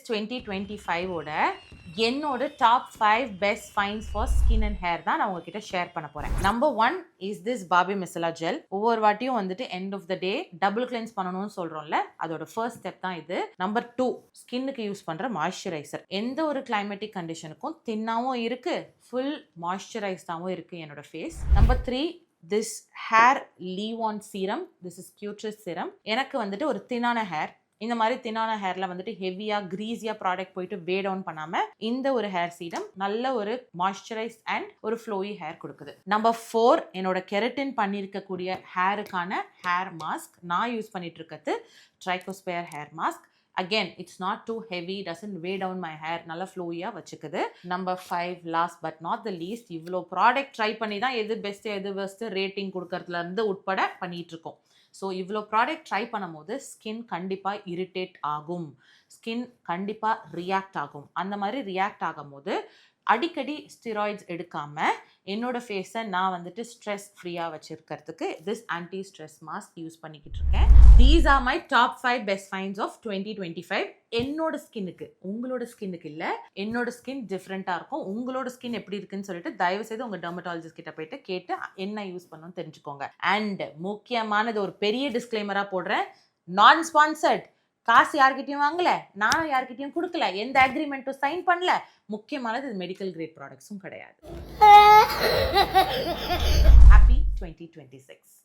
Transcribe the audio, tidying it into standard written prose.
2025 ஓட என்னோட top 5 best finds for skin and hair தான் நான் உங்ககிட்ட ஷேர் பண்ண போறேன். நம்பர் 1 இஸ் திஸ் பாபி மிசலா ஜெல். ஒவ்வொரு வாட்டியும் வந்துட்டு end of the day double cleanse பண்ணணும்னு சொல்றோம்ல, அதோட ஃபர்ஸ்ட் ஸ்டெப் தான் இது. நம்பர் 2 ஸ்கின்னுக்கு யூஸ் பண்ற மாய்ஸ்சரைசர். எந்த ஒரு கிளைமேட்டிக் கண்டிஷனுக்கும் தின்னாவும் இருக்கு, ஃபுல் மாய்ஸ்சரைஸ்டாவும் இருக்கு என்னோட face. Number 3 this hair leave-on serum. This is Cutress serum. எனக்கு வந்துட்டு ஒரு தின்னான ஹேர், இந்த மாதிரி தின்னான ஹேர்ல வந்துட்டு ஹெவியா கிரீஸியா ப்ராடக்ட் போயிட்டு வே டவுன் பண்ணாம இந்த ஒரு ஹேர் சீரம் நல்ல ஒரு மாய்ஸ்சரைஸ் அண்ட் ஒரு ஃப்ளோயி ஹேர் கொடுக்குது. நம்பர் 4 என்னோட கெரட்டின் பண்ணியிருக்கக்கூடிய ஹேருக்கான ஹேர் மாஸ்க். நான் யூஸ் பண்ணிட்டு இருக்கிறது ட்ரைகோஸ்பயர் hair mask. Again, it's not too heavy, doesn't weigh down my hair, நல்ல ஃப்ளோயா வச்சுக்குது. Number 5 last but not the least, இவ்வளோ ப்ராடக்ட் ட்ரை பண்ணி தான் எது பெஸ்ட் எது பெஸ்ட் ரேட்டிங் கொடுக்கறதுல இருந்து உட்பட பண்ணிட்டு இருக்கோம். ஸோ இவ்வளோ ப்ராடக்ட் ட்ரை பண்ணும்போது ஸ்கின் கண்டிப்பாக இரிட்டேட் ஆகும், ஸ்கின் கண்டிப்பாக ரியாக்ட் ஆகும். அந்த மாதிரி ரியாக்ட் ஆகும் போது அடிக்கடி ஸ்டெராய்ட்ஸ் எடுக்காம என்னோட ஃபேஸை நான் வந்துட்டு ஸ்ட்ரெஸ் ஃப்ரீயாக வச்சிருக்கிறதுக்கு this anti stress mask use பண்ணிக்கிட்டு இருக்கேன். These are my top 5 best finds of 2025. என்னோட ஸ்கின்னுக்கு, உங்களோட ஸ்கின்னுக்கு இல்லை, என்னோட ஸ்கின் டிஃப்ரெண்ட்டாக இருக்கும். உங்களோட ஸ்கின் எப்படி இருக்குன்னு சொல்லிட்டு தயவு செய்து உங்கள் டெர்மட்டாலஜிஸ்ட் கிட்ட போயிட்டு கேட்டு என்ன யூஸ் பண்ணணும்னு தெரிஞ்சுக்கோங்க. அண்ட் முக்கியமானது ஒரு பெரிய டிஸ்க்ளைமராக போடுறேன், நான் ஸ்பான்சர்ட். காசு யார்கிட்டையும் வாங்கல, நான் யார்கிட்டையும் கொடுக்கல, எந்த அக்ரிமெண்ட்டும் சைன் பண்ணல. முக்கியமானது இது மெடிக்கல் கிரேட் ப்ராடக்ட்ஸும் கிடையாது. ஹாப்பி 2026.